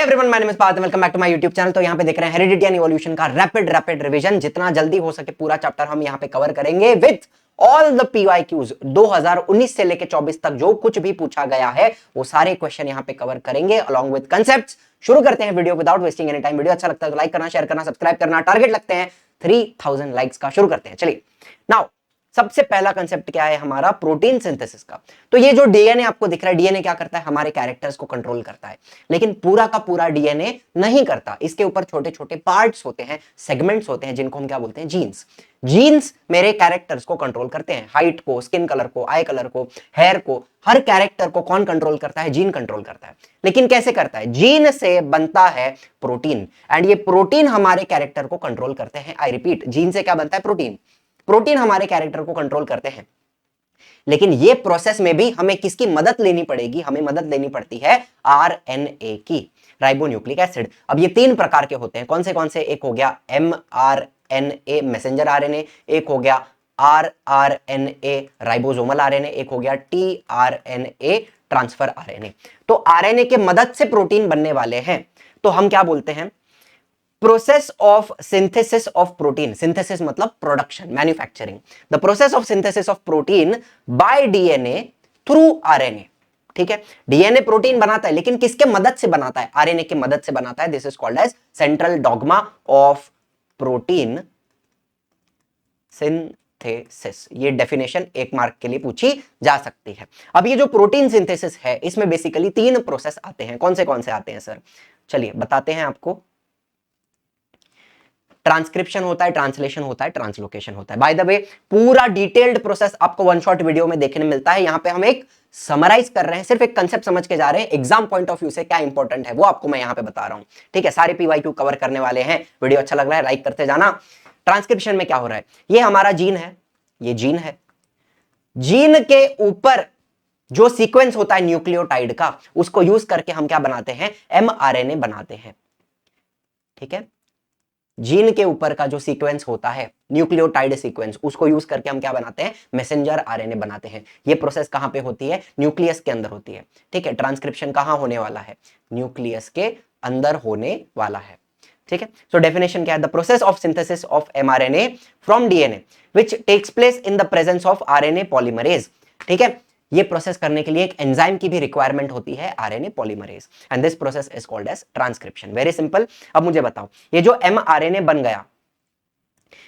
Everyone, my name is Parth, welcome back to my YouTube channel. तो यहाँ पे देख रहे हैं हेरिडिटी एंड इवोल्यूशन का रैपिड रिवीजन। जितना जल्दी हो सके पूरा चैप्टर हम यहाँ पे कवर करेंगे विद ऑल द पीवाईक्यूज। 2019 से लेके 24 तक जो कुछ भी पूछा गया है वो सारे क्वेश्चन यहाँ पे कवर करेंगे अलॉन्ग विद कंसेप्ट्स। शुरू करते हैं video without wasting any time. Video अच्छा लगता है तो लाइक करना, शेयर करना, सब्सक्राइब करना। टारगेट लगते हैं 3000 लाइक्स का। शुरू करते हैं, चलिए। नाउ सबसे पहला कंसेप्ट क्या है हमारा? प्रोटीन सिंथेसिस का। तो ये जो डीएनए आपको दिख रहा है, डीएनए क्या करता है? हमारे कैरेक्टर्स को कंट्रोल करता है, लेकिन पूरा का पूरा डीएनए नहीं करता। इसके ऊपर छोटे छोटे पार्ट्स होते हैं, सेगमेंट्स होते हैं, जिनको हम क्या बोलते हैं? जीन्स। जीन्स मेरे कैरेक्टर्स को कंट्रोल करते हैं, हाइट को, स्किन कलर को, आई कलर को, हेयर को। हर कैरेक्टर को कौन कंट्रोल करता है? जीन कंट्रोल करता है। लेकिन कैसे करता है? जीन से बनता है प्रोटीन, एंड ये प्रोटीन हमारे कैरेक्टर को कंट्रोल करते हैं। आई रिपीट, जीन से क्या बनता है? प्रोटीन। प्रोटीन हमारे कैरेक्टर को कंट्रोल करते हैं, लेकिन ये प्रोसेस में भी हमें किसकी मदद लेनी पड़ेगी? हमें मदद लेनी पड़ती है आरएनए की, राइबोन्यूक्लिक एसिड। अब ये तीन प्रकार के होते हैं, कौन से? एक हो गया mRNA मैसेंजर आरएनए, एक हो गया rRNA राइबोसोमल आरएनए, एक हो गया tRNA ट्रांसफर आरएनए। तो आरएनए के मदद से प्रोटीन बनने वाले हैं, तो हम क्या बोलते हैं? Process of synthesis of protein. Synthesis मतलब production, manufacturing. The process of synthesis of protein by DNA through RNA. ठीक है, डीएनए प्रोटीन बनाता है, लेकिन किसके मदद से बनाता है? आरएनए की मदद से बनाता है। This is called as central dogma of protein synthesis. ये डेफिनेशन 1 मार्क के लिए पूछी जा सकती है। अब ये जो प्रोटीन सिंथेसिस है, इसमें बेसिकली 3 प्रोसेस आते हैं। कौन से आते हैं सर? चलिए बताते हैं आपको। ट्रांसक्रिप्शन होता है, ट्रांसलेशन होता है, ट्रांसलोकेशन होता है। बाय द वे, पूरा डिटेल्ड प्रोसेस आपको वन शॉट वीडियो में देखने मिलता है। यहां पे हम एक समराइज कर रहे हैं, सिर्फ एक कंसेप्ट समझ के जा रहे हैं। एग्जाम पॉइंट ऑफ व्यू से क्या इंपॉर्टेंट है वो आपको मैं यहां पे बता रहा हूं। ठीक है, सारे पीवाईक्यू कवर करने वाले हैं। वीडियो अच्छा लग रहा है लाइक करते जाना। ट्रांसक्रिप्शन में क्या हो रहा है? ये हमारा जीन है, ये जीन है। जीन के ऊपर जो सीक्वेंस होता है न्यूक्लियोटाइड का, उसको यूज करके हम क्या बनाते हैं? mRNA बनाते हैं। ठीक है, जीन के ऊपर का जो सीक्वेंस होता है, न्यूक्लियोटाइड सीक्वेंस, उसको यूज करके हम क्या बनाते हैं? मैसेंजर आरएनए बनाते हैं। ये प्रोसेस कहां पे होती है? न्यूक्लियस के अंदर होती है। ठीक है, ट्रांसक्रिप्शन कहां होने वाला है? न्यूक्लियस के अंदर होने वाला है। ठीक है, सो डेफिनेशन क्या है? The process of synthesis of mRNA from DNA which takes place in the presence of RNA polymerase. ठीक है, ये प्रोसेस करने के लिए एक एंजाइम की भी रिक्वायरमेंट होती है, RNA polymerase, and this process is called as transcription. Very simple. अब मुझे बताओ, ये जो एमआरएनए बन गया,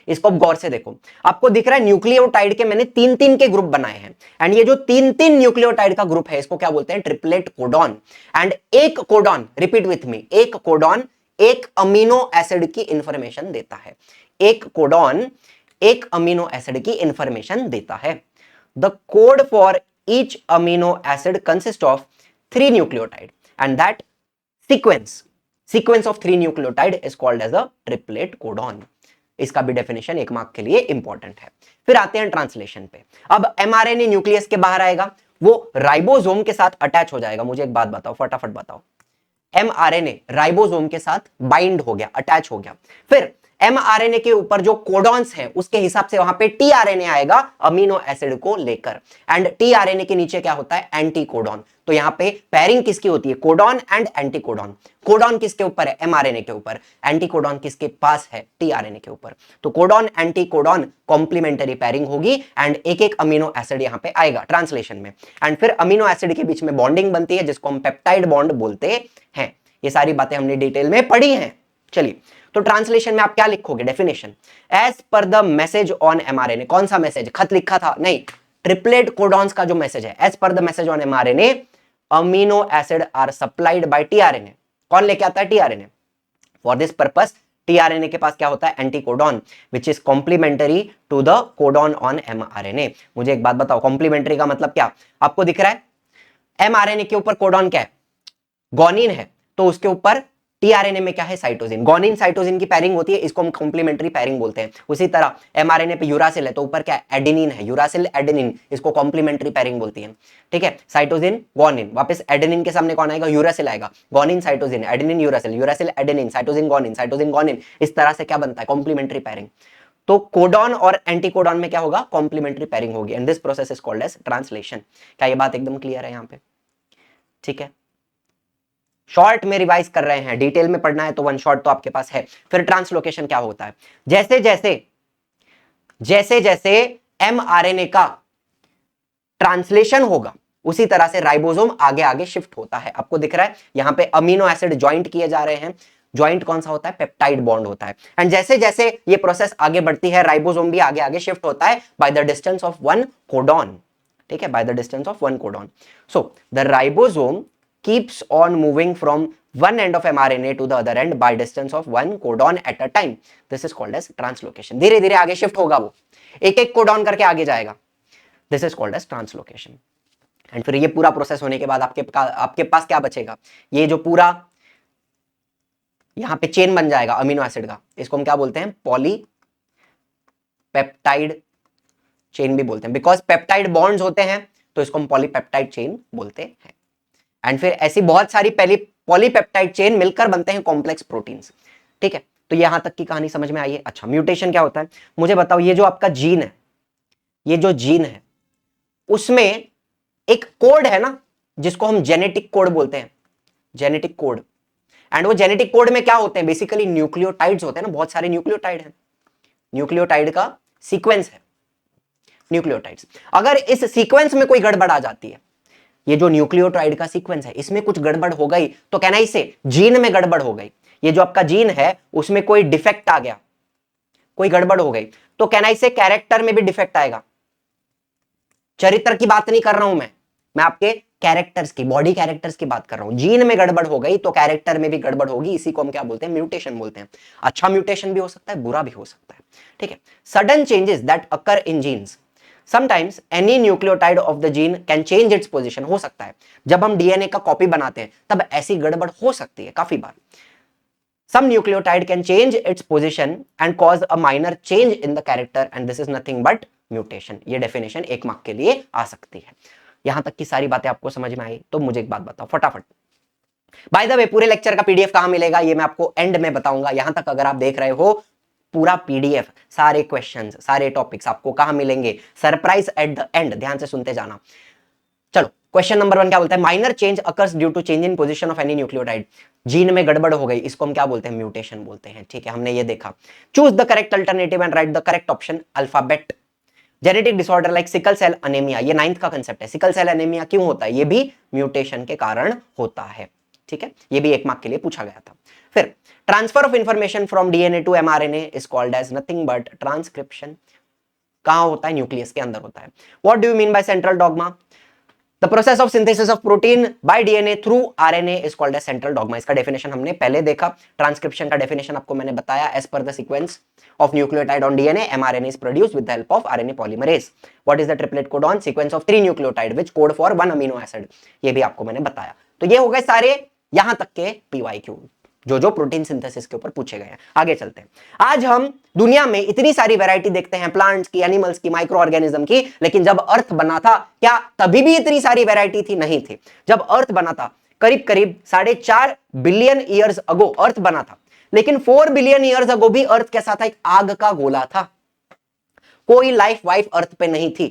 इसको गौर से देखो। आपको दिख रहा है न्यूक्लियोटाइड के मैंने 3-3 के ग्रुप बनाए हैं, एंड ये जो 3-3 न्यूक्लियोटाइड का ग्रुप है, इसको क्या बोलते हैं? Triplet codon. एंड एक कोडॉन, रिपीट विथ मी, एक कोडॉन एक अमीनो एसिड की इंफॉर्मेशन देता है। एक कोडॉन एक अमीनो एसिड की इंफॉर्मेशन देता है। The code for each amino acid consists of 3 nucleotide, and that sequence of 3 nucleotide is called as a triplet codon. इसका भी डेफिनेशन 1 मार्क के लिए इंपॉर्टेंट है। फिर आते हैं ट्रांसलेशन पे। अब एमआरएनए न्यूक्लियस के बाहर आएगा, वो राइबोसोम के साथ अटैच हो जाएगा। मुझे एक बात बताओ, फटाफट बताओ। एमआरएनए राइबोसोम के साथ बाइंड हो गया, अटैच हो गया। फिर एमआरएनए के ऊपर जो कोडॉन्स हैं, उसके हिसाब से वहां पे टीआरएनए आएगा अमीनो एसिड को लेकर, एंड टीआरएनए के नीचे क्या होता है? Anti codon. तो यहां पे पैरिंग किसकी होती है? Codon and anti codon. Codon किसके ऊपर है? एमआरएनए के ऊपर। एंटी कोडॉन किसके पास है? टीआरएनए के ऊपर। तो codon anti codon complementary pairing होगी, एंड एक एक अमीनो एसिड यहां पे आएगा ट्रांसलेशन में, एंड फिर अमीनो एसिड के बीच में बॉन्डिंग बनती है, जिसको हम पेप्टाइड बॉन्ड बोलते हैं। ये सारी बातें हमने डिटेल में पढ़ी हैं। चलिए, तो ट्रांसलेशन में आप क्या लिखोगे? Definition, as per the message on mRNA. कौन सा मैसेज? खत लिखा था? नहीं, ट्रिपलेट कोडॉन्स का जो मैसेज है, as per the message on mRNA amino acid are supplied by tRNA. कौन लेके आता है? TRNA. For this purpose tRNA के पास क्या होता है? Anti codon, which is complementary to the codon on mRNA. मुझे एक बात बताओ, कॉम्प्लीमेंटरी का मतलब क्या? आपको दिख रहा है एमआरएनए के ऊपर कोडॉन क्या है? गोनिन है, तो उसके ऊपर टीआरएनए में क्या है? साइटोसिन। गोनिन साइटोसिन की पैरिंग होती है, इसको हम कॉम्प्लीमेंट्री पैरिंग बोलते हैं। उसी तरह एमआरएनए पे यूरासिल है, तो ऊपर क्या है? एडेनिन है, यूरासिल एडेनिन, इसको कॉम्प्लीमेंट्री पैरिंग बोलती है। ठीक है, साइटोसिन गोनिन, वापस एडेनिन के सामने कौन आएगा? यूरासिल आएगा। Guanine cytosine, adenine uracil, uracil adenine, cytosine guanine, इस तरह से क्या बनता है? Complementary pairing. तो कोडॉन और एंटीकोडॉन में क्या होगा? कॉम्प्लीमेंट्री पैरिंग होगी, and this process is called as translation. क्या ये बात एकदम क्लियर है यहाँ पे? ठीक है, शॉर्ट में रिवाइज कर रहे हैं, डिटेल में पढ़ना है तो वन शॉट तो आपके पास है। फिर ट्रांसलोकेशन क्या होता है, जैसे जैसे mRNA का ट्रांसलेशन होगा उसी तरह से राइबोसोम आगे आगे शिफ्ट होता है। आपको दिख रहा है यहां पे अमीनो एसिड ज्वाइंट किए जा रहे हैं। ज्वाइंट कौन सा होता है, पेप्टाइड बॉन्ड होता है। एंड जैसे जैसे ये प्रोसेस आगे बढ़ती है राइबोसोम भी आगे आगे शिफ्ट होता है by the distance of one codon. ठीक है, by the distance of one codon. So the ribosome keeps on moving from one end of mRNA to the other end by distance of one codon at a time. This is called as translocation. धीरे धीरे आगे shift होगा, वो एक एक codon करके आगे जाएगा। This is called as translocation. And फिर ये पूरा प्रोसेस होने के बाद आपके पास क्या बचेगा, ये जो पूरा यहां पे चेन बन जाएगा अमीनो एसिड का, इसको हम क्या बोलते हैं, पॉलीपेप्टाइड चेन भी बोलते हैं। बिकॉज पेप्टाइड बॉन्ड्स होते हैं तो इसको हम पॉलीपेप्टाइड चेन बोलते हैं। एंड फिर ऐसी बहुत सारी पॉलीपेप्टाइड चेन मिलकर बनते हैं कॉम्प्लेक्स प्रोटीन्स। ठीक है, तो यहां तक की कहानी समझ में आई है। अच्छा, म्यूटेशन क्या होता है मुझे बताओ। ये जो आपका जीन है, ये जो जीन है उसमें एक कोड है ना जिसको हम जेनेटिक कोड बोलते हैं, जेनेटिक कोड। एंड वो जेनेटिक कोड में क्या होते हैं, बेसिकली न्यूक्लियोटाइड्स होते हैं ना, बहुत सारे न्यूक्लियोटाइड हैं। न्यूक्लियोटाइड का सीक्वेंस है न्यूक्लियोटाइड्स। अगर इस सीक्वेंस में कोई गड़बड़ आ जाती है, ये जो न्यूक्लियोटाइड का सीक्वेंस है इसमें कुछ गड़बड़ हो गई तो कहना इसे जीन में गड़बड़ हो गई। ये जो आपका जीन है उसमें कोई डिफेक्ट आ गया, कोई गड़बड़ हो गई तो कहना इसे कैरेक्टर में भी डिफेक्ट आएगा। चरित्र की बात नहीं कर रहा हूं मैं आपके कैरेक्टर्स की, बॉडी कैरेक्टर्स की बात कर रहा हूं। जीन में गड़बड़ हो गई तो कैरेक्टर में भी गड़बड़ होगी, इसी को हम क्या बोलते हैं, म्यूटेशन बोलते हैं। अच्छा म्यूटेशन भी हो सकता है, बुरा भी हो सकता है। ठीक है, sudden changes that occur in genes, sometimes any nucleotide of the gene can change its position. हो सकता है जब हम डीएनए का कॉपी बनाते हैं तब ऐसी गड़बड़ हो सकती है काफी बार। Some nucleotide can change its position and cause a minor change in the character and this is nothing but mutation. ये डेफिनेशन 1 मार्क के लिए आ सकती है। यहां तक की सारी बातें आपको समझ में आई तो मुझे एक बात बताओ फटाफट। बाय द वे पूरे लेक्चर का पीडीएफ कहां मिलेगा ये मैं आपको एंड में बताऊंगा। यहां तक अगर आप देख रहे हो पूरा पीडीएफ, सारे क्वेश्चंस, सारे टॉपिक्स आपको कहां मिलेंगे, सरप्राइज एट द एंड, ध्यान से सुनते जाना। चलो क्वेश्चन नंबर 1 क्या बोलता है, minor change occurs due to change in position of any nucleotide. Gene में गड़बड़ हो गई, इसको हम क्या बोलते हैं, म्यूटेशन बोलते हैं। ठीक है, हमने ये देखा। Choose the correct alternative and write the correct option alphabet. Genetic disorder like sickle cell anaemia, ये 9th का कंसेप्ट है। सिकल सेल अनेमिया क्यों होता है, ये भी म्यूटेशन के कारण होता है। ठीक है, ये भी 1 मार्क के लिए पूछा गया था। फिर transfer of information from DNA to mRNA is called as nothing but transcription. कहां होता है, न्यूक्लियस के अंदर होता है। What do you mean by central dogma, the process of synthesis of protein by DNA through RNA is called as central dogma. इसका definition हमने पहले देखा। ट्रांसक्रिप्शन का डेफिनेशन आपको मैंने बताया, as per the sequence of nucleotide on DNA, mRNA is produced with the help of RNA polymerase. What is the triplet codon? Sequence of 3 nucleotide which code for 1 amino acid. ये भी आपको मैंने बताया। तो ये हो गए सारे यहां तक के PYQ जो प्रोटीन सिंथेसिस के ऊपर पूछे गए हैं। आगे चलते हैं। आज हम दुनिया में इतनी सारी वैरायटी देखते हैं, प्लांट्स की, एनिमल्स की, माइक्रो ऑर्गेनिज्म की, लेकिन जब अर्थ बना था क्या तभी भी इतनी सारी वैरायटी थी? नहीं थी। जब अर्थ बना था करीब करीब 4.5 बिलियन ईयर्स अगो अर्थ बना था, लेकिन 4 बिलियन ईयर्स अगो भी अर्थ कैसा था, एक आग का गोला था। कोई लाइफ वाइफ अर्थ पे नहीं थी।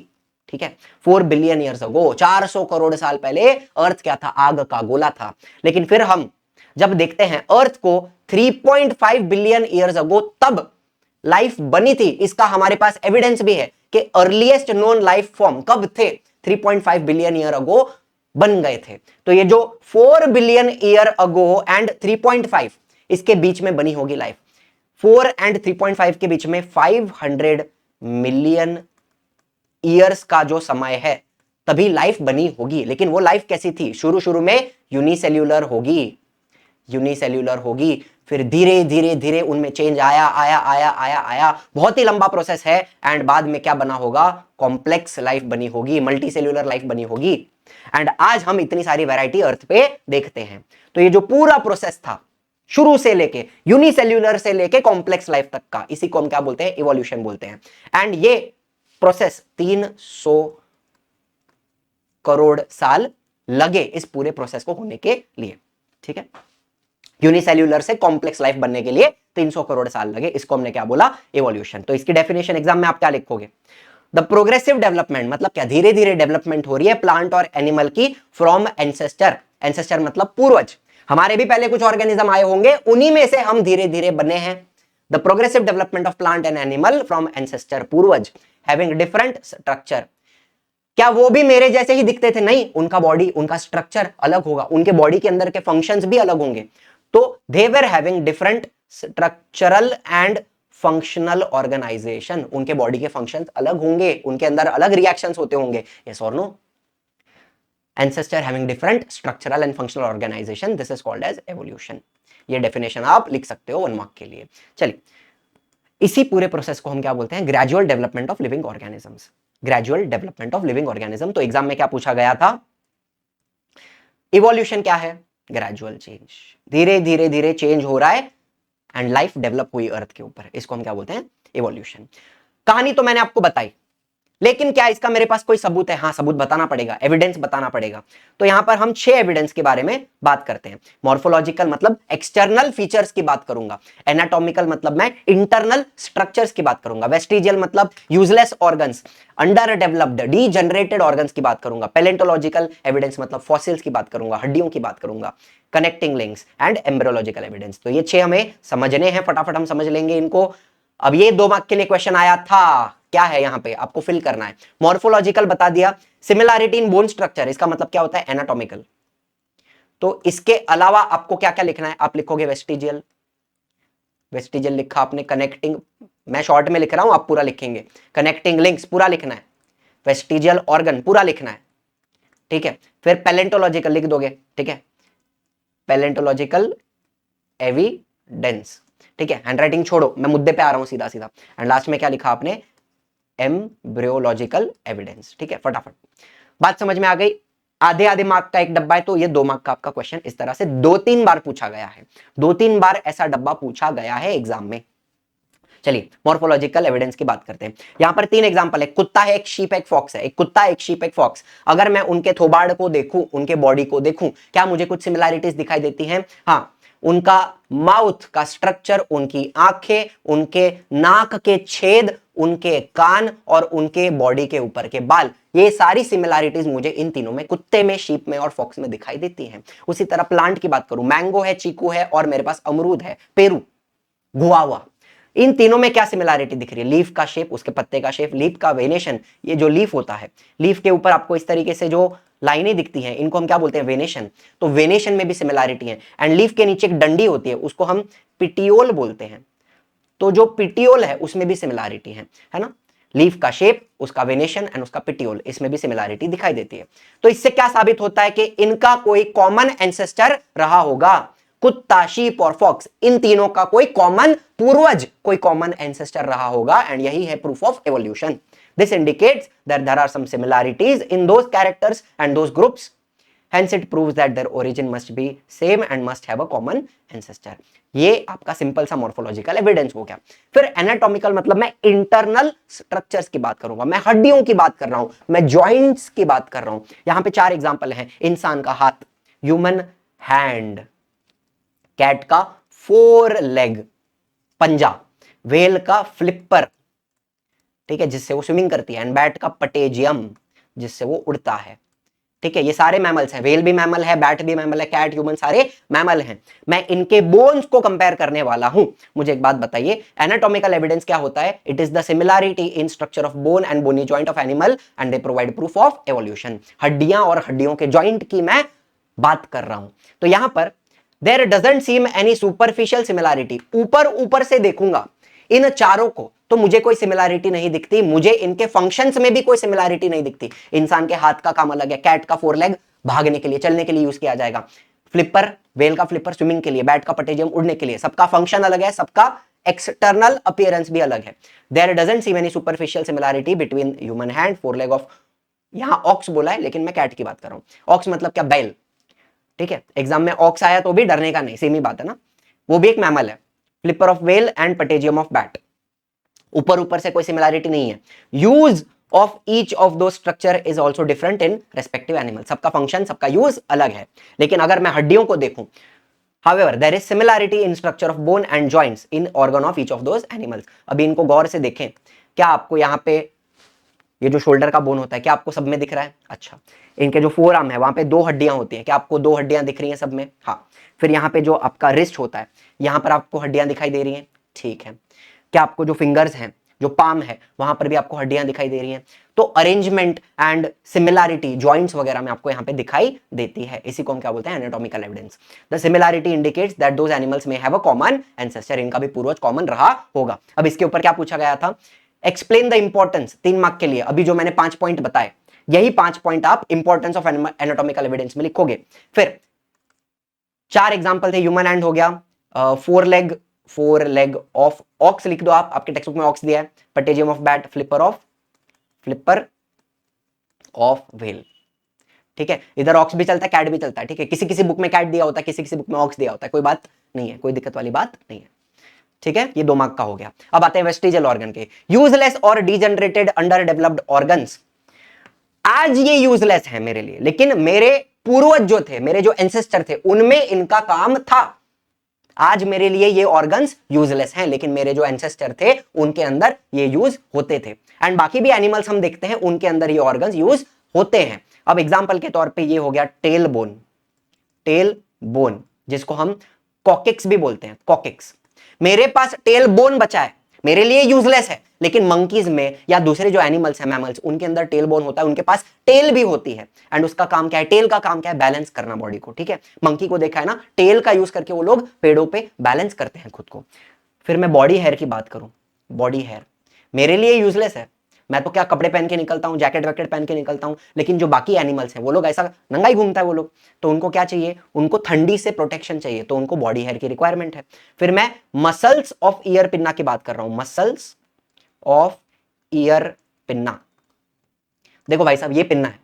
ठीक है, 4 बिलियन ईयर्स अगो, 400 करोड़ साल पहले अर्थ क्या था, आग का गोला था। लेकिन फिर हम जब देखते हैं अर्थ को 3.5 बिलियन ईयर्स अगो तब लाइफ बनी थी। इसका हमारे पास एविडेंस भी है कि अर्लीस्ट नोन लाइफ फॉर्म कब थे, 3.5 बिलियन ईयर अगो बन गए थे। तो ये जो 4 बिलियन ईयर अगो एंड 3.5 इसके बीच में बनी होगी लाइफ। 4 एंड 3.5 के बीच में 500 मिलियन ईयर्स का जो समय है तभी लाइफ बनी होगी। लेकिन वो लाइफ कैसी थी, शुरू में यूनिसेल्यूलर होगी, यूनिसेल्यूलर होगी, फिर धीरे धीरे धीरे उनमें चेंज आया, बहुत ही लंबा प्रोसेस है। एंड बाद में क्या बना होगा, कॉम्प्लेक्स लाइफ बनी होगी, मल्टी सेल्यूलर लाइफ बनी होगी। एंड आज हम इतनी सारी वैरायटी अर्थ पे देखते हैं। तो ये जो पूरा प्रोसेस था शुरू से लेके यूनिसेल्यूलर से लेके कॉम्प्लेक्स लाइफ तक का, इसी को हम क्या बोलते हैं, इवोल्यूशन बोलते हैं। एंड ये प्रोसेस 300 करोड़ साल लगे इस पूरे प्रोसेस को होने के लिए। ठीक है, यूनिसेल्यूलर से कॉम्प्लेक्स लाइफ बनने के लिए 300 करोड़ साल लगे, इसको हमने क्या बोला, इवोल्यूशन। तो इसकी डेफिनेशन एग्जाम में आप क्या लिखोगे, द प्रोग्रेसिव डेवलपमेंट, मतलब क्या, धीरे धीरे डेवलपमेंट हो रही है प्लांट और एनिमल की फ्रॉम एंसेस्टर, एंसेस्टर मतलब पूर्वज, हमारे भी पहले कुछ ऑर्गेनिज्म आए होंगे, उन्हीं में से हम धीरे धीरे बने हैं। The progressive development of plant and animal from ancestor, पूर्वज, हैविंग डिफरेंट स्ट्रक्चर। क्या वो भी मेरे जैसे ही दिखते थे? नहीं, उनका बॉडी, उनका स्ट्रक्चर अलग होगा, उनके बॉडी के अंदर के फंक्शंस भी अलग होंगे। तो they were having different structural and functional organisation, उनके बॉडी के फंक्शंस अलग होंगे, उनके अंदर अलग रिएक्शंस होते होंगे। यस और no? ancestor having different structural and functional organization, this is called as evolution। ये डेफिनेशन आप लिख सकते हो 1 मार्क के लिए। चलिए, इसी पूरे प्रोसेस को हम क्या बोलते हैं? Gradual development of living organisms. Gradual development of living organism. तो एग्जाम में क्या पूछा गया था? इवोल्यूशन क्या है? ग्रेजुअल चेंज, धीरे धीरे धीरे चेंज हो रहा है एंड लाइफ डेवलप हुई अर्थ के ऊपर, इसको हम क्या बोलते हैं? इवोल्यूशन। कहानी तो मैंने आपको बताई, लेकिन क्या इसका मेरे पास कोई सबूत है? हाँ, सबूत बताना पड़ेगा, एविडेंस बताना पड़ेगा। तो यहां पर हम 6 एविडेंस के बारे में बात करते हैं। मॉर्फोलॉजिकल मतलब एक्सटर्नल फीचर्स की बात करूंगा, एनाटॉमिकल मतलब मैं इंटरनल स्ट्रक्चर्स की बात करूंगा, वेस्टिजियल मतलब useless organs, under developed degenerated organs की बात करूंगा, पैलेंटोलॉजिकल एविडेंस मतलब फॉसिल्स की बात करूंगा, हड्डियों की बात करूंगा, connecting links and embryological evidence. तो ये 6 हमें समझने हैं, फटाफट हम समझ लेंगे इनको। अब ये 2 मार्क के लिए क्वेश्चन आया था, क्या है यहां पे आपको फिल करना है। मॉर्फोलॉजिकल बता दिया, सिमिलैरिटी इन बोन स्ट्रक्चर, इसका मतलब क्या होता है? एनाटॉमिकल। तो इसके अलावा आपको क्या क्या लिखना है? आप लिखोगे वेस्टिजियल, वेस्टिजियल लिखा आपने, कनेक्टिंग, मैं शॉर्ट में लिख रहा हूं, आप पूरा लिखेंगे, कनेक्टिंग लिंक्स पूरा लिखना है, वेस्टिजियल ऑर्गन पूरा लिखना है, ठीक है। फिर पैलेंटोलॉजिकल लिख दोगे, ठीक है, पैलेंटोलॉजिकल एविडेंस, ठीक है। हैंडराइटिंग छोड़ो, मैं मुद्दे पे आ रहा हूं सीधा सीधा। एंड लास्ट में क्या लिखा आपने? एम्ब्रियोलॉजिकल एविडेंस, ठीक है। फटाफट बात समझ में आ गई? आधे आधे मार्क का एक डब्बा है, तो ये 2 मार्क का आपका क्वेश्चन इस तरह से 2-3 बार पूछा गया है, 2-3 बार ऐसा डब्बा पूछा गया है एग्जाम में। चलिए, मॉर्फोलॉजिकल एविडेंस की बात करते हैं। यहां पर 3 एग्जांपल है, कुत्ता है, एक शीप, एक फॉक्स है। एक कुत्ता, एक शीप, एक फॉक्स। अगर मैं उनके थोबाड़ को देखूं, उनके बॉडी को देखूं, क्या मुझे कुछ सिमिलैरिटीज दिखाई देती हैं? हाँ, उनका माउथ का स्ट्रक्चर, उनकी आंखें, उनके नाक के छेद, उनके कान और उनके बॉडी के ऊपर के बाल, ये सारी सिमिलैरिटीज मुझे इन तीनों में, कुत्ते में, शीप में और फॉक्स में दिखाई देती हैं। उसी तरह प्लांट की बात करूं, मैंगो है, चीकू है और मेरे पास अमरूद है, पेरू, गुआवा, इन तीनों में क्या सिमिलैरिटी दिख रही है? लीफ का शेप, उसके पत्ते का शेप, लीफ का वेनेशन, ये जो लीफ होता है, लीफ के ऊपर आपको इस तरीके से जो लाइनें दिखती हैं, इनको हम क्या बोलते हैं? वेनेशन। तो वेनेशन में भी सिमिलैरिटी है। एंड लीफ के नीचे एक डंडी होती है, उसको हम पिटियोल बोलते हैं। तो जो पिटियोल है उसमें भी सिमिलैरिटी है ना? लीफ का शेप, उसका वेनेशन एंड उसका पिटियोल, इसमें भी सिमिलैरिटी दिखाई देती है। तो इससे क्या साबित होता है? कि इनका कोई कॉमन एंसेस्टर रहा होगा। कुत्ता, शीप और फॉक्स, इन तीनों का कोई कॉमन पूर्वज, कोई कॉमन एंसेस्टर रहा होगा, एंड यही है proof of evolution. This indicates that there are some similarities in those characters and those groups, hence it proves that their origin must be same and must have a common ancestor। ये आपका simple सा morphological evidence हो गया। फिर anatomical मतलब मैं internal structures की बात करूंगा, मैं हड्डियों की बात कर रहा हूं, मैं जॉइंट्स की बात कर रहा हूं। यहां पे 4 एग्जांपल हैं। इंसान का हाथ, ह्यूमन हैंड, कैट का 4 लेग, पंजा, व्हेल का फ्लिपर, ठीक है, जिससे वो स्विमिंग करती है, एंड बैट का पटेजियम, जिससे वो उड़ता है, ठीक है। ये सारे मैमल्स हैं, व्हेल भी मैमल है, बैट भी मैमल है, कैट, ह्यूमन, सारे मैमल हैं। मैं इनके बोन्स को कंपेयर करने वाला हूं। मुझे एक बात बताइए, एनाटॉमिकल एविडेंस क्या होता है? It is the similarity in structure of bone and bony joint of animal and they provide proof of evolution. हड्डियां और हड्डियों के जॉइंट की मैं बात कर रहा हूं। तो यहां पर there doesn't seem any superficial similarity. ऊपर ऊपर से देखूंगा इन चारों को तो मुझे कोई सिमिलैरिटी नहीं दिखती, मुझे इनके फंक्शंस में भी कोई सिमिलैरिटी नहीं दिखती। इंसान के हाथ का काम अलग है, कैट का 4 लेग भागने के लिए, चलने के लिए यूज किया जाएगा, फ्लिपर, व्हेल का फ्लिपर स्विमिंग के लिए, बैट का पटेजियम उड़ने के लिए, सबका फंक्शन अलग है, सबका एक्सटर्नल अपीयरेंस भी अलग है। There doesn't seem any superficial similarity between human hand, 4 leg of, यहां ऑक्स बोला है लेकिन मैं कैट की बात कर रहा हूं। ऑक्स मतलब क्या? बैल, ठीक है। एग्जाम में ऑक्स आया तो भी डरने का नहीं, सेम ही बात है ना, वो भी एक मैमल है। Flipper of whale and पटेजियम of bat, ऊपर ऊपर से कोई सिमिलैरिटी नहीं है। यूज ऑफ ईच ऑफ दो structure is also different in respective animal, सबका फंक्शन, सबका यूज अलग है। लेकिन अगर मैं हड्डियों को देखूं, however there is similarity in structure of bone and joints in organ of each of those animals। अभी इनको गौर से देखें, क्या आपको यहां पे ये जो शोल्डर का बोन होता है क्या आपको सब में दिख रहा है? अच्छा, इनके जो फोर आर्म है वहां पे 2 हड्डियां होती हैं, क्या आपको 2 हड्डियां दिख रही हैं सब में? हाँ। फिर यहाँ पे जो आपका रिस्ट होता है यहाँ पर आपको हड्डियां दिखाई दे रही हैं, ठीक है। क्या आपको जो फिंगर्स हैं, जो पाम है, वहां पर भी आपको हड्डियां दिखाई दे रही हैं। तो अरेंजमेंट एंड सिमिलैरिटी जॉइंट्स वगैरह में आपको यहाँ पे दिखाई देती है, इसी को हम क्या बोलते हैं? Anatomical evidence. The similarity indicates that those animals में हैव अ कॉमन एंसेस्टर, इनका भी पूर्वज कॉमन रहा होगा। अब इसके ऊपर क्या पूछा गया था? एक्सप्लेन द इंपॉर्टेंस, 3 मार्क के लिए। अभी जो मैंने 5 पॉइंट बताए, यही 5 पॉइंट आप इंपॉर्टेंस ऑफ एनाटॉमिकल एविडेंस में लिखोगे। फिर 4 एग्जांपल थे, ह्यूमन हैंड हो गया, फोर लेग ऑफ ऑक्स लिख दो आप, आपके टेक्स्ट बुक में ऑक्स दिया है, पटेजियम of bat, flipper of whale, ठीक है। इधर ऑक्स भी चलता है, कैट भी चलता है, ठीक है। किसी किसी बुक में कैट दिया होता है, किसी किसी बुक में ऑक्स दिया होता है, कोई बात नहीं है, कोई दिक्कत वाली बात नहीं है, ठीक है। ये 2 मार्क का हो गया। अब आते हैं वेस्टिजियल ऑर्गन के। यूजलेस और डीजनरेटेड अंडर डेवलप्ड ऑर्गन्स, आज ये यूजलेस है मेरे लिए, लेकिन मेरे पूर्वज जो थे, मेरे जो एंसेस्टर थे, उनमें इनका काम था। आज मेरे लिए ये ऑर्गन्स यूजलेस हैं, लेकिन मेरे जो एंसेस्टर थे उनके अंदर ये यूज होते थे। एंड बाकी भी एनिमल्स हम देखते हैं उनके अंदर ये ऑर्गन्स यूज होते हैं। अब एग्जांपल के तौर पे ये हो गया टेल बोन, जिसको हम कॉकिक्स भी बोलते हैं, कॉकिक्स। मेरे पास टेल बोन बचा है, मेरे लिए यूजलेस है, लेकिन मंकीज में या दूसरे जो एनिमल्स हैं, मैमल्स, उनके अंदर टेल बोन होता है, उनके पास टेल भी होती है। एंड उसका काम क्या है? टेल का काम क्या है? बैलेंस करना बॉडी को, ठीक है। मंकी को देखा है ना, टेल का यूज करके वो लोग पेड़ों पे बैलेंस करते हैं खुद को। फिर मैं बॉडी हेयर की बात करूं, बॉडी हेयर मेरे लिए यूजलेस है। मैं तो क्या कपड़े पहन के निकलता हूं, जैकेट वैकेट पहन के निकलता हूं, लेकिन जो बाकी एनिमल्स हैं वो लोग ऐसा नंगा ही घूमता है वो लोग, तो उनको क्या चाहिए? उनको ठंडी से प्रोटेक्शन चाहिए, तो उनको बॉडी हेयर की रिक्वायरमेंट है। फिर मैं मसल्स ऑफ ईयर पिन्ना की बात कर रहा हूं, मसल्स ऑफ ईयर पिन्ना। देखो भाई साहब, ये पिन्ना है,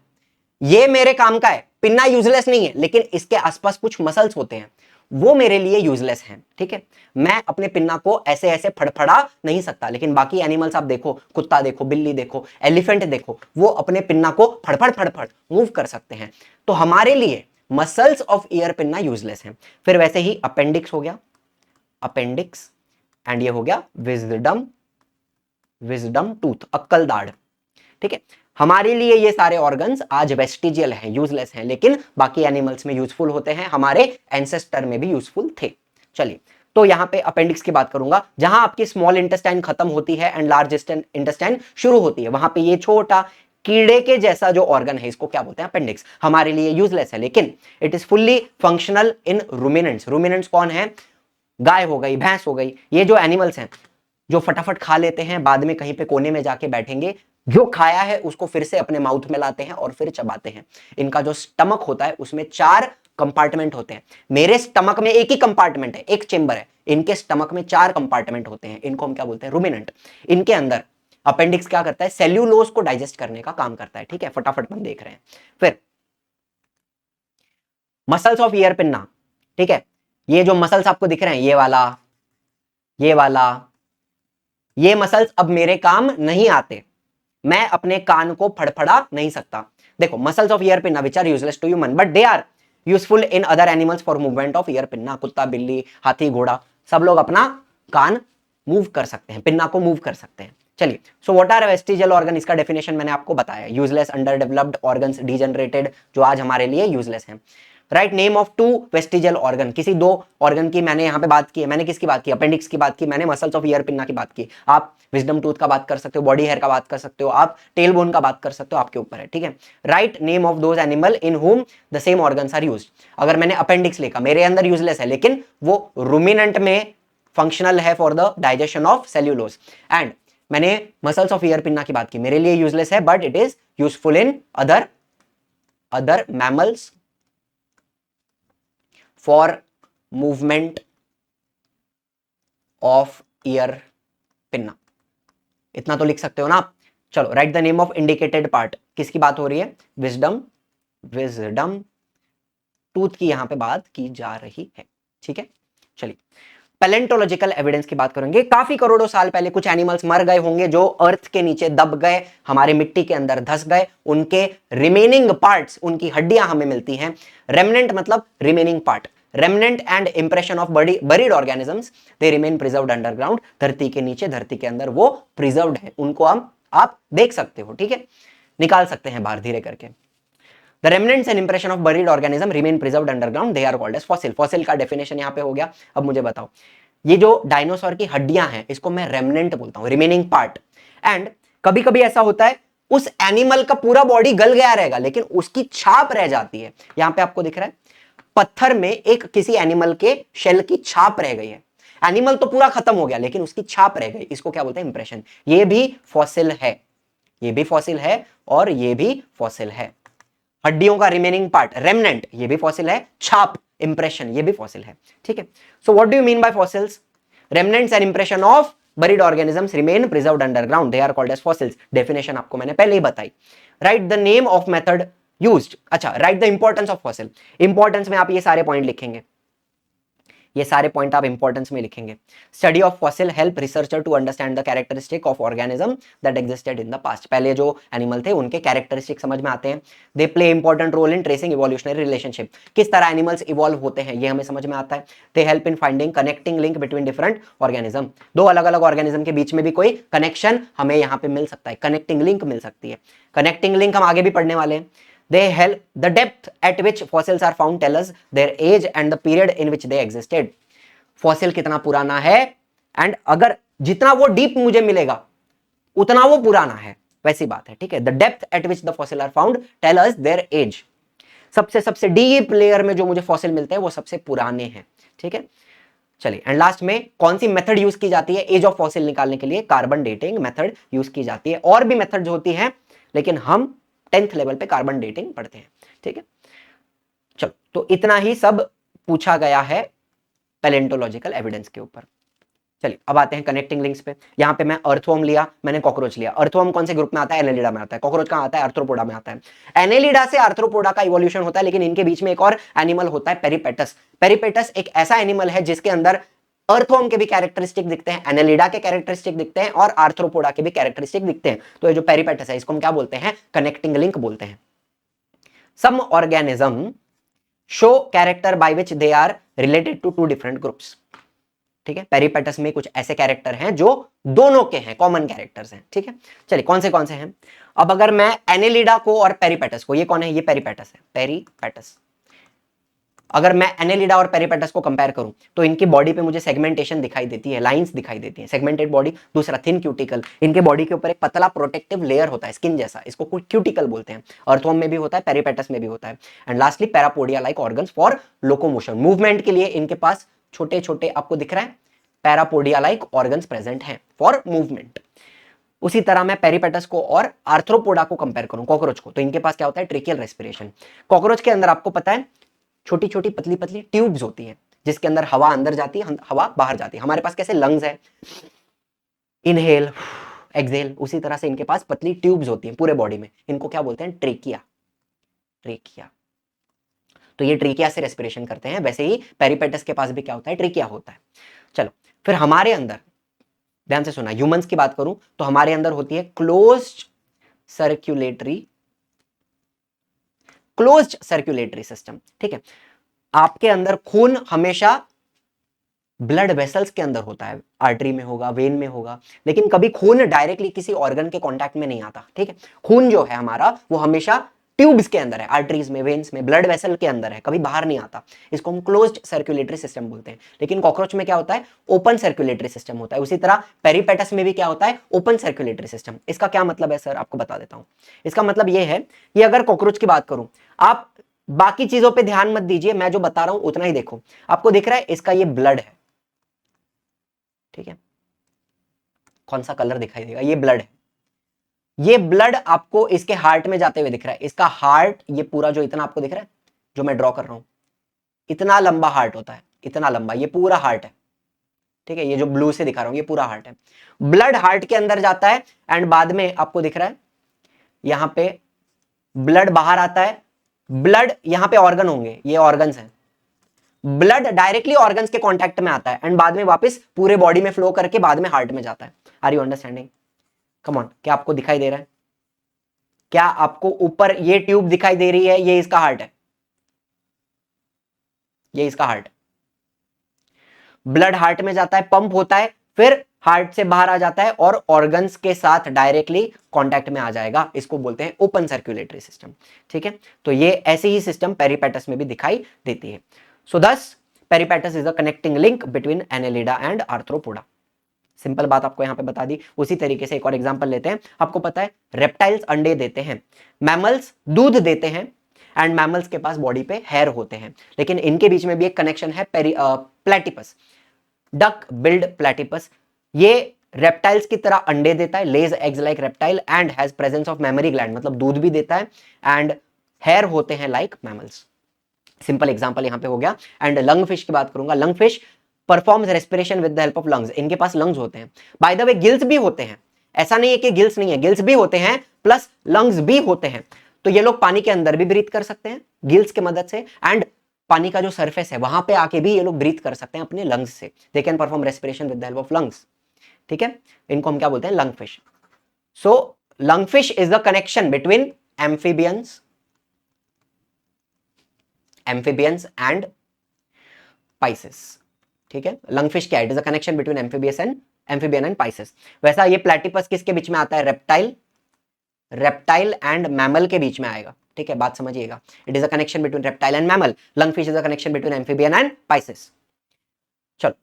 ये मेरे काम का है, पिन्ना यूजलेस नहीं है, लेकिन इसके आसपास कुछ मसल्स होते हैं, वो मेरे लिए यूजलेस हैं, ठीक है। मैं अपने पिन्ना को ऐसे ऐसे फड़फड़ा नहीं सकता, लेकिन बाकी एनिमल्स आप देखो, कुत्ता देखो, बिल्ली देखो, एलिफेंट देखो, वो अपने पिन्ना को फड़फड़ मूव कर सकते हैं। तो हमारे लिए muscles of ear pinna useless हैं। फिर वैसे ही अपेंडिक्स हो गया, अपेंडिक्स, एंड ये हो गया विजडम टूथ, अक्कल दाढ़, ठीक है। हमारे लिए ये सारे ऑर्गन्स आज वेस्टिजियल हैं, यूजलेस हैं, लेकिन बाकी एनिमल्स में यूजफुल होते हैं, हमारे एंसेस्टर में भी यूजफुल थे। चलिए, तो यहां पे अपेंडिक्स की बात करूंगा, जहां आपकी स्मॉल इंटेस्टाइन खत्म होती है एंड लार्ज इंटेस्टाइन शुरू होती है, वहां पे ये छोटा कीड़े के जैसा जो ऑर्गन है, इसको क्या बोलते हैं? अपेंडिक्स। हमारे लिए यूजलेस है, लेकिन it is fully functional in ruminants. Ruminants कौन है? गाय हो गई, भैंस हो गई, ये जो एनिमल्स हैं जो फटाफट खा लेते हैं, बाद में कहीं पे कोने में जाके बैठेंगे, जो खाया है उसको फिर से अपने माउथ में लाते हैं और फिर चबाते हैं। इनका जो स्टमक होता है उसमें 4 कंपार्टमेंट होते हैं। मेरे स्टमक में एक ही कंपार्टमेंट है, एक चेंबर है, इनके स्टमक में 4 कंपार्टमेंट होते हैं, इनको हम क्या बोलते हैं? रूमिनेंट। इनके अंदर अपेंडिक्स क्या करता है? सेल्यूलोज को डाइजेस्ट करने का काम करता है, ठीक है। फटाफट हम देख रहे हैं। फिर मसल्स ऑफ ईयर पिन्ना, ठीक है। ये जो मसल्स आपको दिख रहे हैं, ये वाला, ये वाला, ये मसल्स अब मेरे काम नहीं आते, मैं अपने कान को फड़फड़ा नहीं सकता। देखो, muscles of ear pinna which are useless to human but they are useful in other animals for movement of ear pinna. कुत्ता, बिल्ली, हाथी, घोड़ा, सब लोग अपना कान मूव कर सकते हैं, पिन्ना को मूव कर सकते हैं। चलिए, so what are vestigial organ, इसका डेफिनेशन मैंने आपको बताया, useless, under developed organs, degenerated, जो आज हमारे लिए यूजलेस हैं। Write name of 2 vestigial organ, किसी 2 ऑर्गन की मैंने यहां पे बात की है। मैंने किसकी बात की? अपेंडिक्स की बात की, मैंने मसल्स ऑफ ईयर पिन्ना की बात की। आप विजडम टूथ का बात कर सकते हो, बॉडी हेयर का बात कर सकते हो, आप टेल बोन का बात कर सकते हो, आपके ऊपर है, ठीक है। Write name of those animal in whom the same organs are used. अगर मैंने अपेंडिक्स लिखा, मेरे अंदर यूजलेस है, लेकिन वो रूमिनेंट में फंक्शनल है for the digestion of cellulose. And मैंने मसल्स ऑफ ईयर पिन्ना की बात की, मेरे लिए यूजलेस है but it is useful in other mammals for movement of ear pinna. इतना तो लिख सकते हो ना आप। चलो, right the name of indicated part, किसकी बात हो रही है? विजडम टूथ की यहां पे बात की जा रही है, ठीक है। चलिए, पैलेंटोलॉजिकल एविडेंस की बात करेंगे। काफी करोड़ों साल पहले कुछ एनिमल्स मर गए होंगे जो अर्थ के नीचे दब गए, हमारे मिट्टी के अंदर धस गए, उनके रिमेनिंग पार्ट्स, उनकी हड्डियां हमें मिलती हैं। रेमनेंट मतलब remaining part, remnant and impression of buried organisms, they remain preserved underground. धरती के नीचे, धरती के अंदर वो प्रिजर्व्ड है, उनको हम आप देख सकते हो, ठीक है, निकाल सकते हैं बाहर धीरे करके। The remnants and impression of buried organism remain preserved underground. They are called as fossil. Fossil का डेफिनेशन यहाँ पे हो गया। अब मुझे बताओ, ये जो डायनासोर की हड्डियां हैं इसको मैं रेमनेंट बोलता हूँ, रिमेनिंग पार्ट। एंड कभी कभी ऐसा होता है उस एनिमल का पूरा बॉडी गल गया रहेगा लेकिन उसकी छाप रह जाती है। यहां पे आपको दिख रहा है पत्थर में एक किसी एनिमल के शेल की छाप रह गई है। एनिमल तो पूरा खत्म हो गया लेकिन उसकी छाप रह गई, इसको क्या बोलते हैं? इंप्रेशन। ये भी फॉसिल है, ये भी फॉसिल है और ये भी फॉसिल है। हड्डियों का रिमेनिंग पार्ट रेमनेंट, ये भी फॉसिल है। छाप इंप्रेशन, ये भी फॉसिल है, ठीक है। So what do you mean bye fossils? Remnants and impression of buried organisms remain preserved underground, they are called as fossils. definition आपको मैंने पहले ही बताई। write the name of method used। अच्छा, write the importance of fossil। importance में आप ये सारे point लिखेंगे, ये सारे पॉइंट आप इंपॉर्टेंस में लिखेंगे। Study of fossil help researcher to understand the characteristic of organism that existed in the past. पहले जो एनिमल थे उनके कैरेक्टरिस्टिक समझ में आते हैं। They play important role in tracing evolutionary relationship, किस तरह एनिमल्स इवॉल्व होते हैं ये हमें समझ में आता है। They help in finding connecting link between different organism, दो अलग अलग ऑर्गेनिज्म के बीच में भी कोई कनेक्शन हमें यहाँ पे मिल सकता है, कनेक्टिंग लिंक मिल सकती है। कनेक्टिंग लिंक हम आगे भी पढ़ने वाले हैं। They help the depth at which fossils are found tell us their age and the period in which they existed। Fossil कितना पुराना है एंड अगर जितना वो डीप मुझे मिलेगा उतना वो पुराना है, वैसी बात है, ठीक है। The depth at which the fossil are found tell us their age. सबसे डीप लेयर में जो मुझे फॉसिल मिलते हैं वो सबसे पुराने हैं, ठीक है। चलिए, एंड लास्ट में कौन सी मेथड यूज की जाती है एज ऑफ फॉसिल निकालने के लिए? कार्बन डेटिंग मेथड यूज की जाती है। और भी मेथड होती हैं लेकिन हम 10th लेवल पे कार्बन डेटिंग पढ़ते हैं, ठीक है। चलो, तो इतना ही सब पूछा गया है पैलेंटोलॉजिकल एविडेंस के ऊपर। चलिए अब आते हैं कनेक्टिंग लिंक्स पे। यहाँ पे मैं अर्थवर्म लिया, मैंने कॉकरोच लिया। अर्थवर्म कौन से ग्रुप में आता है? एनेलिडा में आता है। कॉकरोच कहाँ आता है? आर्थ्रोपोडा में आता है। एनेलिडा से आर्थ्रोपोडा का इवोल्यूशन होता है लेकिन इनके बीच में एक और एनिमल होता है, पेरिपेटस। पेरिपेटस एक ऐसा एनिमल है जिसके अंदर अर्थवर्म के भी कैरेक्टरिस्टिक दिखते हैं, एनेलिडा के कैरेक्टरिस्टिक दिखते हैं और आर्थ्रोपोडा के भी कैरेक्टरिस्टिक दिखते हैं। तो ये जो पेरिपेटस है इसको हम क्या बोलते हैं? कनेक्टिंग लिंक बोलते हैं। Some organism show character by which they are related to two different groups, ठीक है। पेरिपेटस में कुछ ऐसे कैरेक्टर हैं जो दोनों के हैं, कॉमन कैरेक्टर्स हैं, ठीक है। चलिए कौन से हैं? अब अगर मैं एनेलिडा को और पेरिपेटस को, ये कौन है? ये पेरिपेटस है, पेरिपेटस। अगर मैं एनेलिडा और पेरिपेटस को कंपेयर करूं तो इनकी बॉडी पे मुझे सेगमेंटेशन दिखाई देती है, लाइंस दिखाई देती है, सेगमेंटेड बॉडी। दूसरा थिन क्यूटिकल, इनके बॉडी के ऊपर एक पतला प्रोटेक्टिव लेयर होता है स्किन जैसा, इसको क्यूटिकल बोलते हैं। अर्थवर्म में भी होता है, पेरिपेटस में भी होता है। And lastly parapodia like organs for locomotion, movement के लिए इनके पास छोटे छोटे आपको दिख रहा है पैरापोडिया लाइक ऑर्गन्स प्रेजेंट हैं फॉर मूवमेंट। उसी तरह मैं पेरिपेटस को और आर्थ्रोपोडा को कंपेयर करूं, कॉकरोच को, तो इनके पास क्या होता है? Tracheal respiration. कॉकरोच के अंदर आपको पता है छोटी छोटी पतली पतली ट्यूब्स होती हैं जिसके अंदर हवा अंदर जाती है, हवा बाहर जाती है। हमारे पास कैसे लंग्स है, इनहेल एक्सहेल, उसी तरह से इनके पास पतली ट्यूब्स होती हैं पूरे बॉडी में। इनको क्या बोलते हैं? ट्रेकिया। ट्रेकिया, तो ये ट्रेकिया से रेस्पिरेशन करते हैं। वैसे ही पेरिपेटस के पास भी क्या होता है? ट्रेकिया होता है। चलो फिर हमारे अंदर ध्यान से सुना, ह्यूमंस की बात करूं तो हमारे अंदर होती है क्लोज्ड सर्कुलेटरी सिस्टम, ठीक है। आपके अंदर खून हमेशा ब्लड वेसल्स के अंदर होता है, आर्टरी में होगा, वेन में होगा, लेकिन कभी खून डायरेक्टली किसी ऑर्गन के कांटेक्ट में नहीं आता, ठीक है। खून जो है हमारा वो हमेशा ट्यूब्स के अंदर है, आर्टरीज में, वेन्स में, ब्लड वेसल के अंदर है, कभी बाहर नहीं आता। इसको हम क्लोज्ड सर्कुलेटरी सिस्टम बोलते हैं। लेकिन कॉकरोच में क्या होता है? ओपन सर्कुलेटरी सिस्टम होता है। उसी तरह पेरिपेटस में भी क्या होता है? Open circulatory system. इसका क्या मतलब है सर? आपको बता देता हूं। इसका मतलब ये है, ये अगर कॉकरोच की बात करूं, आप बाकी चीजों पे ध्यान मत दीजिए, मैं जो बता रहा हूं उतना ही देखो। आपको दिख रहा है इसका ये ब्लड है, ठीक है। कौन सा कलर दिखाई देगा? ये ब्लड है। ये ब्लड आपको इसके हार्ट में जाते हुए दिख रहा है। इसका हार्ट, ये पूरा जो इतना आपको दिख रहा है, जो मैं ड्रॉ कर रहा हूं, इतना लंबा हार्ट होता है, इतना लंबा, ये पूरा हार्ट है, ठीक है। ये जो ब्लू से दिखा रहा हूं ये पूरा हार्ट है। ब्लड हार्ट के अंदर जाता है एंड बाद में आपको दिख रहा है यहां पे ब्लड बाहर आता है। ब्लड यहां पे ऑर्गन होंगे, ये ऑर्गन्स हैं। ब्लड डायरेक्टली ऑर्गन्स के कांटेक्ट में आता है एंड बाद में वापस पूरे बॉडी में फ्लो करके बाद में हार्ट में जाता है। Are you understanding? Come on, क्या आपको दिखाई दे रहा है? क्या आपको ऊपर ये ट्यूब दिखाई दे रही है? ये इसका हार्ट है, ये इसका हार्ट। ब्लड हार्ट में जाता है, पंप होता है, फिर हार्ट से बाहर आ जाता है और ऑर्गन्स के साथ डायरेक्टली कांटेक्ट में आ जाएगा, इसको बोलते हैं ओपन सर्कुलेटरी सिस्टम। ठीक है, तो ये ऐसे ही सिस्टम पेरिपेटस में भी दिखाई देती है। So this Peripatus is a connecting link between Annelida and Arthropoda. Simple बात आपको यहां पे बता दी। उसी तरीके से एक और एग्जांपल लेते हैं। आपको पता है रेप्टाइल्स अंडे देते हैं, मैमल्स दूध देते हैं, एंड मैमल्स के पास बॉडी पे हेयर होते हैं, लेकिन इनके बीच में भी एक कनेक्शन है, प्लेटिपस, डक बिल्ड प्लेटिपस। ये रेप्टाइल्स की तरह अंडे देता है, लेज eggs like reptile, and has presence of memory gland, मतलब दूध भी देता है, एंड हेयर होते हैं लाइक मैमल्स। सिंपल एग्जांपल यहां पे हो गया। एंड लंग फिश की बात करूंगा। Lung fish performs respiration with the help of lungs. इनके पास लंग्स होते हैं। बाय द वे गिल्स भी होते हैं, ऐसा नहीं है कि गिल्स नहीं है, गिल्स भी होते हैं प्लस लंग्स भी होते हैं। तो ये लोग पानी के अंदर भी ब्रीथ कर सकते हैं गिल्स की मदद से, एंड पानी का जो सरफेस है वहां पे आके भी ये लोग ब्रीथ कर सकते हैं अपने लंग्स से। They can perform respiration with the help of lungs. ठीक है, इनको हम क्या बोलते हैं? Lung fish. So lung fish is the connection between amphibians and Pisces. ठीक है, लंगफिश क्या है? It is a connection between amphibian and Pisces. वैसा ये प्लेटिपस किसके बीच में आता है? रेप्टाइल एंड मैमल के बीच में आएगा। ठीक है, बात समझिएगा। It is a connection between reptile and mammal. Lungfish is a connection between amphibian and Pisces. चलो,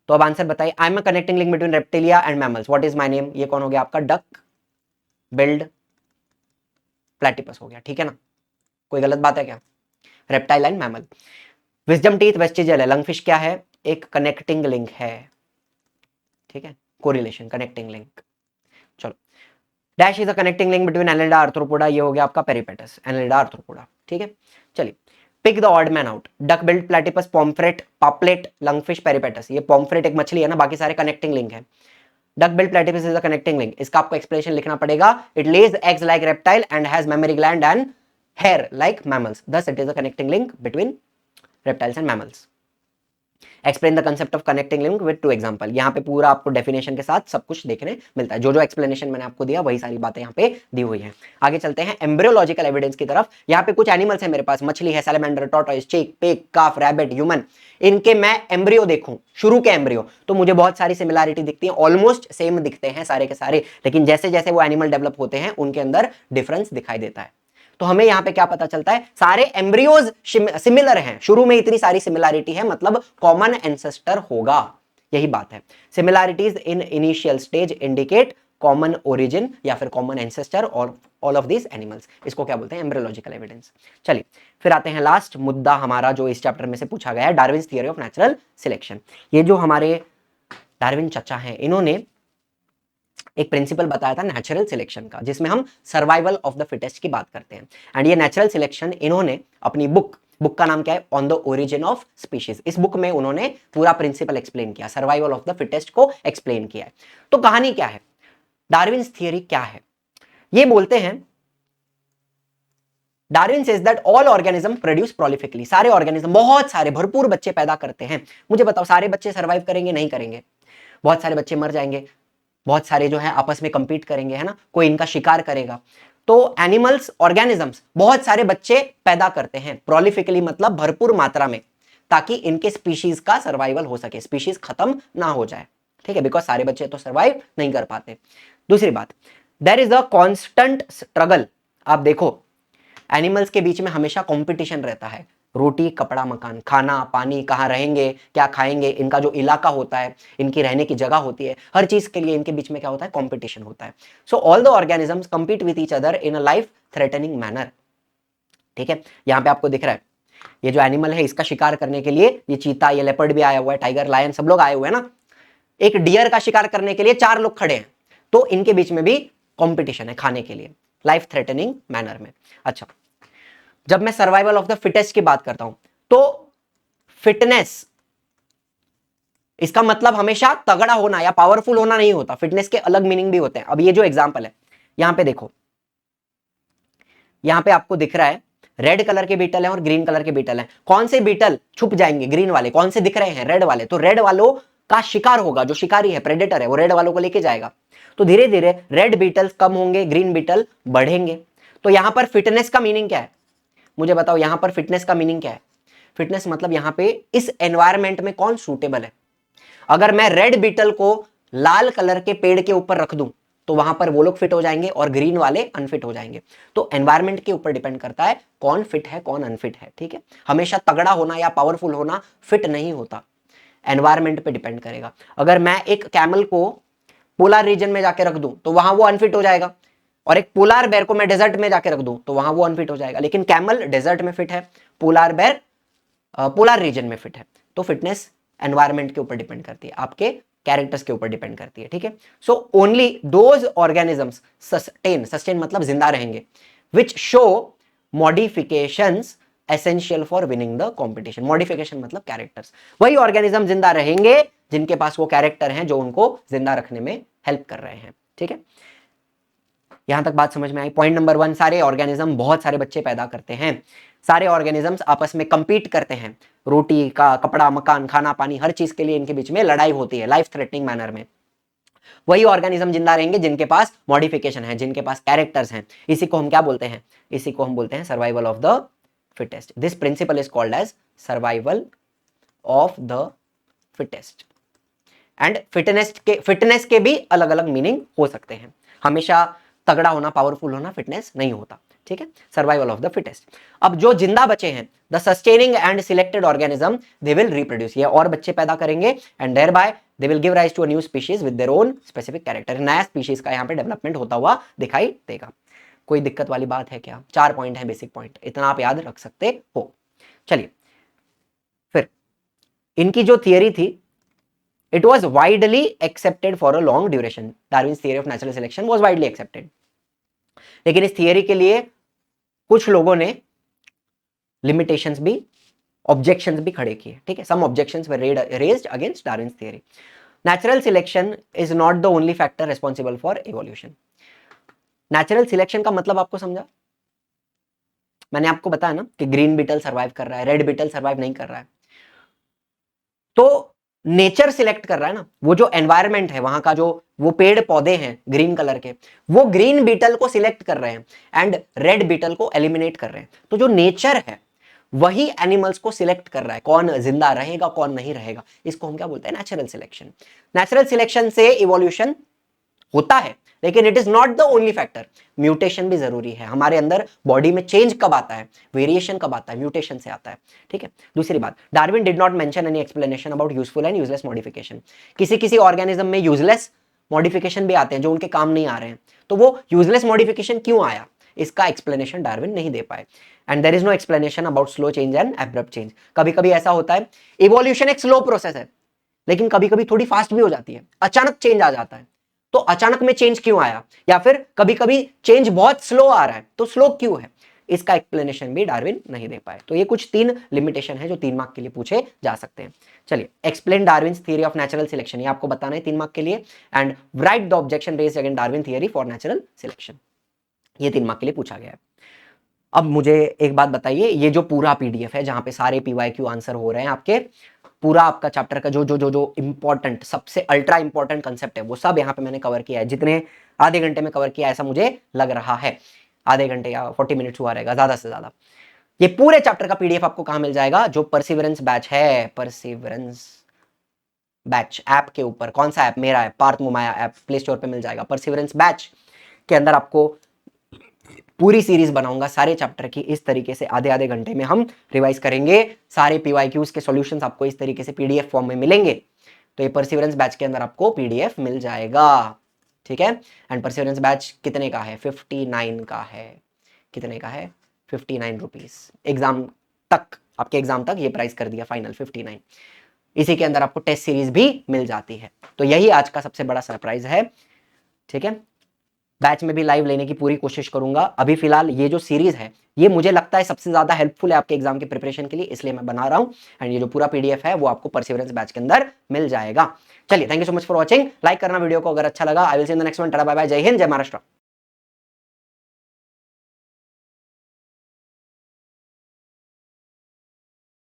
तो अब आंसर बताइए। I am a connecting link between reptilia and mammals, what is my name? ये कौन हो गया आपका? डक बिल्ड प्लेटिपस हो गया। ठीक है ना, कोई गलत बात है क्या? Reptile and mammal. Wisdom teeth vestigial है। लंगफिश क्या है? एक कनेक्टिंग लिंक है। ठीक है, कोरिलेशन, कनेक्टिंग लिंक। चलो, dash is a connecting link between Annelida arthropoda. ये हो गया आपका पेरिपेटस, एनेलिडा आर्थ्रोपोडा। ठीक है, चलिए pick the odd man out. Duck billed platypus, pomfret, पापलेट, लंगफिश, पेरिपेटस। ये पॉम्फ्रेट एक मछली है ना, बाकी सारे कनेक्टिंग लिंक है। Duck billed platypus is a connecting link. इसका आपको एक्सप्लेनेशन लिखना पड़ेगा। It lays eggs like reptile and has mammary gland and hair like mammals, thus it is a connecting link between reptiles and mammals. Explain the concept of connecting link with two example. यहाँ पे पूरा आपको definition के साथ सब कुछ देखने मिलता है। जो जो एक्सप्लेनेशन मैंने आपको दिया वही सारी बातें यहाँ पे दी हुई हैं। आगे चलते हैं एम्ब्रियोलॉजिकल एविडेंस की तरफ। यहाँ पे कुछ एनिमल्स है मेरे पास, मछली है, सैलेमेंडर, टॉर्टोइस, चीक, पिग, काफ, रैबिट, ह्यूमन। इनके मैं एम्ब्रियो देखूं, शुरू के एम्ब्रियो, तो मुझे बहुत सारी सिमिलैरिटी दिखती है, ऑलमोस्ट सेम दिखते हैं सारे के सारे, लेकिन जैसे जैसे वो एनिमल डेवलप होते हैं उनके अंदर डिफरेंस दिखाई देता है। तो हमें यहां पे क्या पता चलता है? सारे एम्ब्रियोज सिमिलर हैं, शुरू में इतनी सारी सिमिलैरिटी है, मतलब कॉमन एंसेस्टर होगा, यही बात है। Similarities in initial stage indicate common origin या फिर कॉमन एंसेस्टर और ऑल ऑफ दिस एनिमल्स। इसको क्या बोलते हैं? Embryological evidence. चलिए फिर आते हैं लास्ट मुद्दा हमारा जो इस चैप्टर में से पूछा गया है, Darwin's theory of natural selection. ये जो हमारे डार्विन चचा हैं, इन्होंने एक प्रिंसिपल बताया था नेचुरल सिलेक्शन का, जिसमें हम सर्वाइवल ऑफ द फिटेस्ट की बात करते हैं। एंड ये नेचुरल सिलेक्शन इन्होंने अपनी बुक का नाम क्या है? On the origin of species. इस बुक में उन्होंने पूरा प्रिंसिपल एक्सप्लेन किया, सर्वाइवल ऑफ द फिटेस्ट को एक्सप्लेन किया है। तो कहानी क्या है? डार्विन्स थियरी क्या है? ये बोलते हैं, Darwin says that all organism produce prolifically. सारे ऑर्गेनिज्म बहुत सारे भरपूर बच्चे पैदा करते हैं। मुझे बताओ, सारे बच्चे सर्वाइव करेंगे? नहीं करेंगे, बहुत सारे बच्चे मर जाएंगे, बहुत सारे जो है आपस में कंपीट करेंगे, है ना, कोई इनका शिकार करेगा। तो एनिमल्स, ऑर्गेनिजम्स बहुत सारे बच्चे पैदा करते हैं, प्रोलिफिकली मतलब भरपूर मात्रा में, ताकि इनके स्पीशीज का सर्वाइवल हो सके, स्पीशीज खत्म ना हो जाए। ठीक है, बिकॉज सारे बच्चे तो सर्वाइव नहीं कर पाते। दूसरी बात, there is a constant struggle. आप देखो, एनिमल्स के बीच में हमेशा कंपटीशन रहता है। रोटी, कपड़ा, मकान, खाना, पानी, कहाँ रहेंगे, क्या खाएंगे, इनका जो इलाका होता है, इनकी रहने की जगह होती है, हर चीज के लिए इनके बीच में क्या होता है? कंपटीशन होता है। So all the organisms compete with each other in a life threatening manner. ठीक है, यहाँ पे आपको दिख रहा है, ये जो एनिमल है इसका शिकार करने के लिए ये चीता, ये लेपर्ड भी आया हुआ है, टाइगर, लायन, सब लोग आए हुए हैं ना। एक डियर का शिकार करने के लिए 4 लोग खड़े हैं, तो इनके बीच में भी कॉम्पिटिशन है खाने के लिए, लाइफ थ्रेटनिंग मैनर में। अच्छा, जब मैं सर्वाइवल ऑफ द फिटेस्ट की बात करता हूं, तो फिटनेस, इसका मतलब हमेशा तगड़ा होना या पावरफुल होना नहीं होता। फिटनेस के अलग मीनिंग भी होते हैं। अब ये जो एग्जांपल है, यहां पे देखो, यहां पे आपको दिख रहा है रेड कलर के बीटल है और ग्रीन कलर के बीटल है। कौन से बीटल छुप जाएंगे? ग्रीन वाले। कौन से दिख रहे हैं? रेड वाले। तो रेड वालों का शिकार होगा, जो शिकारी है, प्रेडेटर है, वो रेड वालों को लेके जाएगा। तो धीरे धीरे रेड बीटल्स कम होंगे, ग्रीन बीटल बढ़ेंगे। तो यहां पर फिटनेस का मीनिंग क्या है? मुझे बताओ, यहां पर फिटनेस का मीनिंग क्या है? फिटनेस मतलब यहां पे इस एनवायरमेंट में कौन सूटेबल है। अगर मैं रेड बीटल को लाल कलर के पेड़ के ऊपर रख दूं तो वहां पर वो लोग फिट हो जाएंगे और ग्रीन वाले अनफिट हो जाएंगे। तो एनवायरमेंट के ऊपर डिपेंड करता है कौन फिट है कौन अनफिट है, ठीक है। हमेशा तगड़ा होना या पावरफुल होना फिट नहीं होता, एनवायरमेंट पे डिपेंड करेगा। अगर मैं एक कैमल को पोलर रीजन में जाके रख दूं तो वहां वो अनफिट हो जाएगा, और एक पोलर बेर को मैं डेजर्ट में जाके रख दूं तो वहां वो अनफिट हो जाएगा। लेकिन कैमल डेजर्ट में फिट है, पोलर बेर पोलर रीजन में फिट है। तो फिटनेस एनवायरमेंट के ऊपर डिपेंड करती है, आपके कैरेक्टर्स के ऊपर डिपेंड करती है, ठीक है। So only those organisms sustain मतलब जिंदा रहेंगे, which show modifications essential for winning the competition. Modification मतलब कैरेक्टर्स, वही ऑर्गेनिज्म जिंदा रहेंगे जिनके पास वो कैरेक्टर हैं जो उनको जिंदा रखने में हेल्प कर रहे हैं, ठीक है। यहां तक बात समझ में आई। पॉइंट नंबर 1, सारे ऑर्गेनिज्म बहुत सारे बच्चे पैदा करते हैं, सारे ऑर्गेनिजम्स आपस में कंपीट करते हैं, रोटी का कपड़ा मकान खाना पानी हर चीज के लिए इनके बीच में लड़ाई होती है लाइफ थ्रेटनिंग मैनर में। वही ऑर्गेनिज्म जिंदा रहेंगे जिनके पास मॉडिफिकेशन है, जिनके पास कैरेक्टर्स हैं। इसी को हम क्या बोलते हैं, इसी को हम बोलते हैं survival of the fittest. This principle is called as survival of the fittest. And fitness के भी अलग अलग मीनिंग हो सकते हैं, हमेशा तगड़ा होना पावरफुल होना फिटनेस नहीं होता, ठीक है। Survival of the fittest. अब जो जिंदा बचे हैं, the sustaining and selected organism, they will reproduce, ये और बच्चे पैदा करेंगे, and thereby they will give rise to a new species with their own specific character. नया स्पीशीज का यहाँ पे डेवलपमेंट होता हुआ दिखाई देगा। कोई दिक्कत वाली बात है क्या? 4 पॉइंट है बेसिक पॉइंट, इतना आप याद रख सकते हो। चलिए फिर इनकी जो थियरी थी, it was widely accepted for a long duration. Darwin's theory of natural selection was widely accepted. लेकिन इस थियरी के लिए कुछ लोगों ने लिमिटेशंस भी, ऑब्जेक्शंस भी खड़े किए, ठीक है। Some objections were raised against Darwin's theory. Natural selection is not the only factor responsible for evolution. Natural selection का मतलब आपको समझा? मैंने आपको बताया ना कि ग्रीन बीटल सर्वाइव कर रहा है, रेड बीटल सर्वाइव नहीं कर रहा है। तो नेचर सिलेक्ट कर रहा है ना, वो जो एनवायरनमेंट है वहां का, जो वो पेड़ पौधे हैं ग्रीन कलर के, वो ग्रीन बीटल को सिलेक्ट कर रहे हैं एंड रेड बीटल को एलिमिनेट कर रहे हैं। तो जो नेचर है वही एनिमल्स को सिलेक्ट कर रहा है, कौन जिंदा रहेगा कौन नहीं रहेगा। इसको हम क्या बोलते हैं? Natural selection. नेचुरल सिलेक्शन से इवोल्यूशन होता है, लेकिन it is not the only factor. Mutation भी जरूरी है। हमारे अंदर बॉडी में चेंज कब आता है, वेरिएशन कब आता है? म्यूटेशन से आता है, ठीक है। दूसरी बात, Darwin did not mention any explanation about useful and useless modification. किसी किसी ऑर्गेनिज्म में यूजलेस मॉडिफिकेशन भी आते हैं जो उनके काम नहीं आ रहे हैं, तो वो यूजलेस मॉडिफिकेशन क्यों आया, इसका एक्सप्लेनेशन डार्विन नहीं दे पाए। And there is no explanation about slow change and abrupt change. कभी कभी ऐसा होता है, इवोल्यूशन एक स्लो प्रोसेस है, लेकिन कभी कभी थोड़ी फास्ट भी हो जाती है, अचानक चेंज आ जाता है। तो अचानक में चेंज क्यों आया, या फिर कभी कभी चेंज बहुत स्लो आ रहा है, तो स्लो क्यों है, इसका एक्सप्लेनेशन भी डार्विन नहीं दे पाए। तो ये कुछ 3 लिमिटेशन है जो 3 मार्क के लिए पूछे जा सकते हैं। चलिए, explain Darwin's theory of natural selection, ये आपको बताना है 3 मार्क के लिए। And write the objection raised against Darwin theory for natural selection, ये 3 मार्क के लिए पूछा गया है। अब मुझे एक बात बताइए, ये जो पूरा पीडीएफ है जहां पे सारे पीवाईक्यू आंसर हो रहे हैं आपके, पूरा आपका चैप्टर का जो जो जो जो इंपॉर्टेंट, सबसे अल्ट्रा इंपॉर्टेंट कंसेप्ट है, वो सब यहाँ पे मैंने कवर किया है। जितने आधे घंटे में कवर किया ऐसा मुझे लग रहा है, आधे घंटे या 40 मिनट्स हुआ रहेगा ज्यादा से ज्यादा। ये पूरे चैप्टर का पीडीएफ आपको कहाँ मिल जाएगा? जो परसिवरेंस बैच है, परसिवरेंस बैच ऐप के ऊपर। कौन सा ऐप? मेरा app, Parth Momaya app, Play Store पे मिल जाएगा। परसिवरेंस बैच के अंदर आपको पूरी सीरीज बनाऊंगा सारे चैप्टर की, इस तरीके से आधे आधे घंटे में हम रिवाइज करेंगे। सारे पीवाईक्यूज के सॉल्यूशंस आपको इस तरीके से पीडीएफ फॉर्म में मिलेंगे। तो ये परसिवरेंस बैच के अंदर आपको पीडीएफ मिल जाएगा, ठीक है। एंड परसिवरेंस बैच कितने का है? 59 का है। कितने का है? 59 रुपीज। एग्जाम तक, आपके एग्जाम तक ये प्राइस कर दिया फाइनल 59। इसी के अंदर आपको टेस्ट सीरीज भी मिल जाती है। तो यही आज का सबसे बड़ा सरप्राइज है, ठीक है। बैच में भी लाइव लेने की पूरी कोशिश करूंगा। अभी फिलहाल ये जो सीरीज है, ये मुझे लगता है सबसे ज्यादा हेल्पफुल है आपके एग्जाम के प्रिपरेशन के लिए, इसलिए मैं बना रहा हूं। एंड ये जो पूरा पीडीएफ है वो आपको परसिवरेंस बैच के अंदर मिल जाएगा। चलिए, thank you so much for watching. Like करना वीडियो को अगर अच्छा लगा। I will see in the next one. Tata bye bye, जय हिंद, जय महाराष्ट्र।